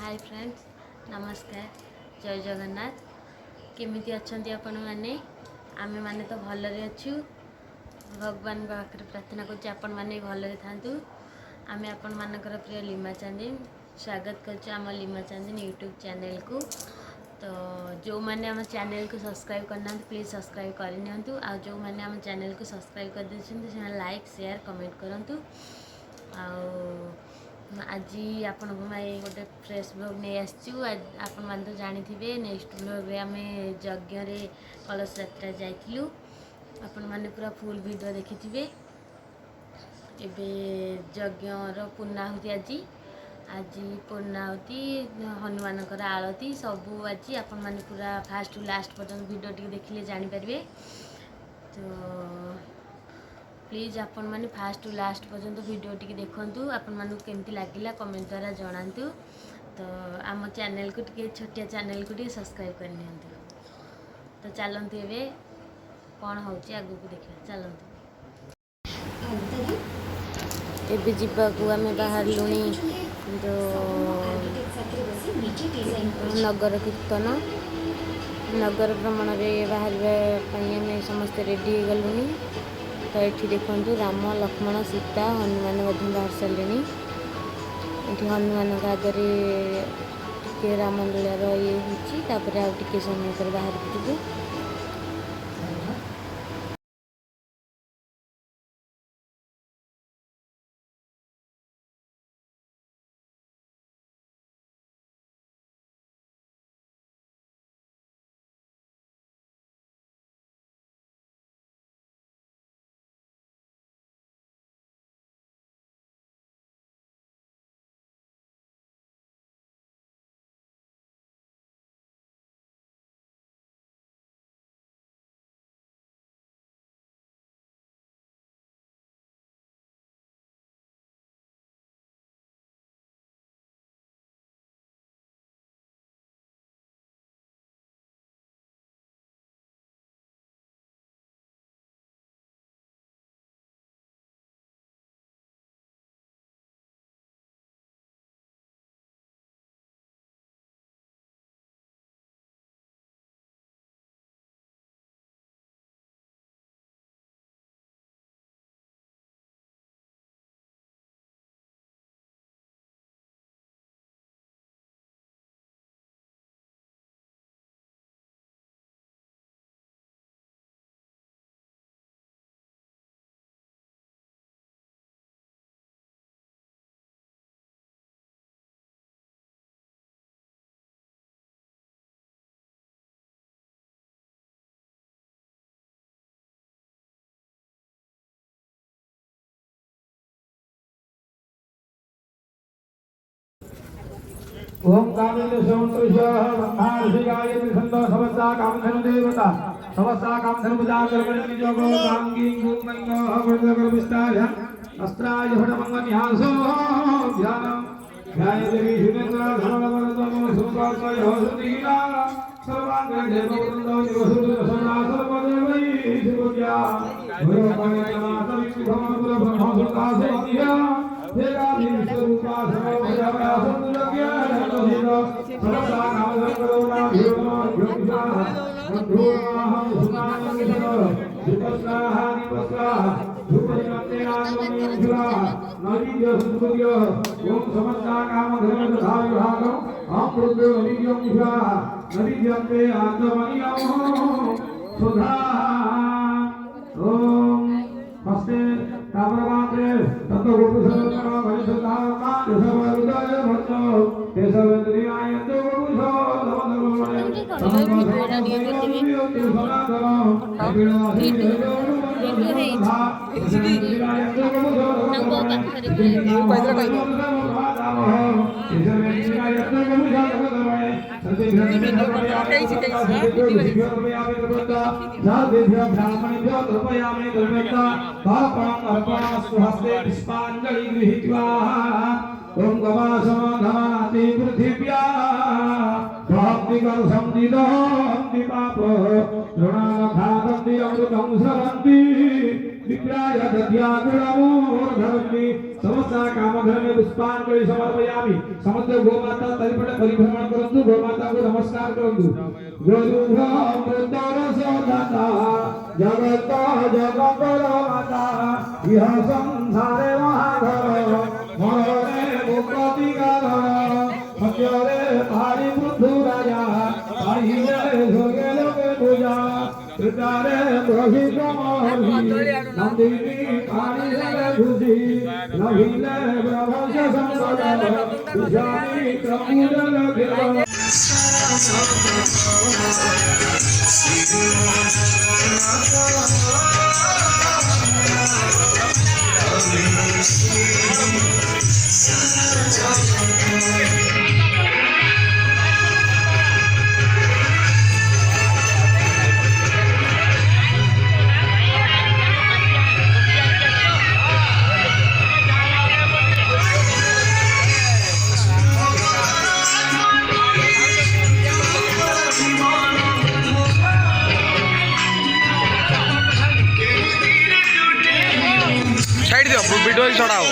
Hi friends, नमस्कार, जय जगन्नाथ। केमिति अच्छंती आपण माने? आमे माने तो भलरे अच्छु। भगवान पाखरे प्रार्थना करछि आपण माने भलरे थांतु। आमे आपण मानकर प्रिय लीमा चांदी स्वागत करछि आम लीमा चांदी यूट्यूब चैनल को। तो जो मैंने आम चैनल को सब्सक्राइब करना प्लीज़ सब्सक्राइब करनियंतु। आ जो मैंने आम चैनल को सब्सक्राइब कर देछिन से लाइक शेयर कमेंट करंतु। आज आपण गोटे फ्रेश ब्लॉग नहीं आसचु। आपण मान तो जानी थे नेक्स्ट ब्लॉग रे आम यज्ञ रे कलश यात्रा जाइलु। आपण माने पूरा फुल वीडियो देखि थे। एबे यज्ञर पूर्णाहुति आज पूर्णाहुति हनुमान आलती सबू आज आपण माने पूरा फास्ट टू लास्ट पर्यंत वीडियो टी देखिले जानि पारिबे। तो प्लीज आपण माने फास्ट टू लास्ट पर्यंत वीडियो टी देखंतु। आपण मानु केमती लागिला कमेंट द्वारा जणांतु। तो आम चैनल को टिके छोटिया चैनल को टिके सब्सक्राइब करनियंतु। तो चलंतु एबे कोन होउची आगु को देखिया। चलंतु एबे जिबा को आमे बाहर लुनी जो नगर कीर्तन नगर भ्रमण रे बाहर आम समस्त रेडी हो गलुनी। तो ये देखु राम लक्ष्मण सीता हनुमान बाहर सारे। ये हनुमान आगे टे राम लीलार ये होपर आगे समय पर बाहर जीवु। ओम कामेन सौंतुषः ब्रह्मार्षिकाय विसंतो समस्ता कामधनु देवता समस्ता कामधनु पूजाकर करनि जोगो कांगी गुमंगो हवदकर विस्तार अस्त्राय हडमंग न्यासो ध्यानं ध्याय देवी सुनेन्द्र धनवरतमो सुभासय होसुदीना सर्वांग देववृंदो निवसुत सदा सर्वदेवै शिवज्ञा गुरु पवित्रनाथ विभवपुर ब्रह्म सुकासे दिया तेरा विश्वरूपा सर्वभया संज्ञा नमो समस्ता नाम करुणा भीमा योगिता बंधुनाहं सुनामिनो सुपस्नाहा निवस्ना सुपरिणते नामोनियुरा नदीय सुकृत्य ओम समस्ता काम धर्म तथा विभागम अमृतो नित्यं विभा नदीयते आत्मनियम सुधा ओम हस्ते ताम्रपात्रे ततो गुरुसर्वकर्म भजसुधामा दशवरुदय भट्टो केशवेन्द्रियाय तो गुरुसो ओम गवासमधमाति पृथिव्या भक्तिकर संदिदन्ति पाप ऋणानघातन्ति अमृतं सरन्ति विप्राय दद्यागुणमूर्धन्ति समस्त समस्या कामधेनु पुष्पांजलि समर्पयामि समस्त गोमाता तरिपटे परिभ्रमण करन्तु गोमाता को नमस्कार करन्तु गुरुः अमृतर सदाता जगत जगपर माता इह संसारे महाधर मरे मुक्ति गाधर सत्यरे भारी बुद्धु राजा पाहिले जोगे लोके पूजा कृतारे ब्रह्मित महर्षि नंदिनी काली सरे खुशी नभिले ब्रह्मश संपद विजानी क्रमुदल खेल साइड दियो वीडियो चढ़ाओ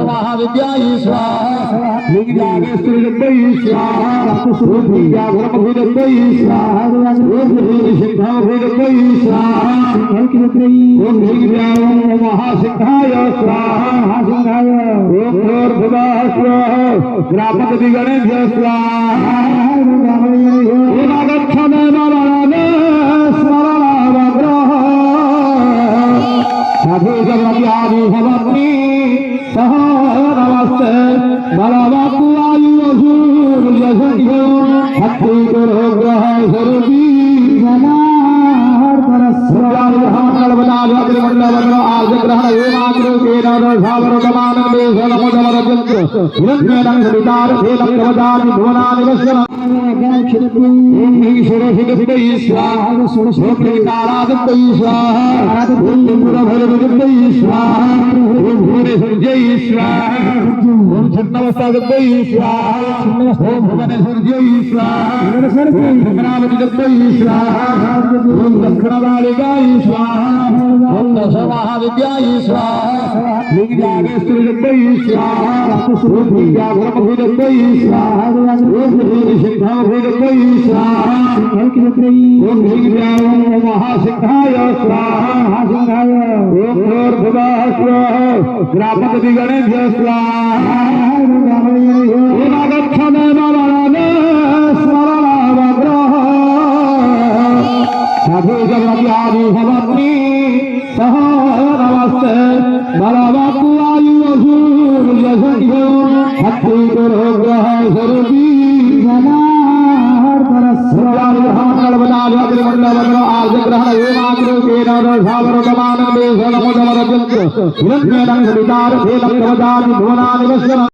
महाविद्या स्वाहा ओम व्याघ्रमभूतत्वै स्वाहा ओम सिंहभूतत्वै स्वाहा ओम नीलव्याघ्रं महासिंहाय स्वाहा ओम भूर्भुवः स्वाहा ग्रामपतिगणेभ्यः स्वाहा ओम आगच्छन् नारायण स्मरणवग्रह साधु जगत्यादि भवन्ति सह नमस्ते बलवतु आयुषु यशो भक्ति गुरु ग्रह स्वरूपी दक्षिणकालिकाय स्वाहा ओम दशमहाविद्याय स्वाहा लिंगागेश्वरीय स्वाहा ओम व्याघ्रमभूतत्वै स्वाहा ओम सिंहभूतत्वै स्वाहा ओम नीलव्याघ्रं महासिंहाय स्वाहा ओम भूर्भुवः स्वाहा ग्रामपतिगणेभ्यः स्वाहा ओम आगच्छन् नारायण स्मरणवग्रह साधु जगत्यादि भवन्ति सह नमस्ते बलवतु आयुषु यशो भक्ति गुरु ग्रह स्वरूपी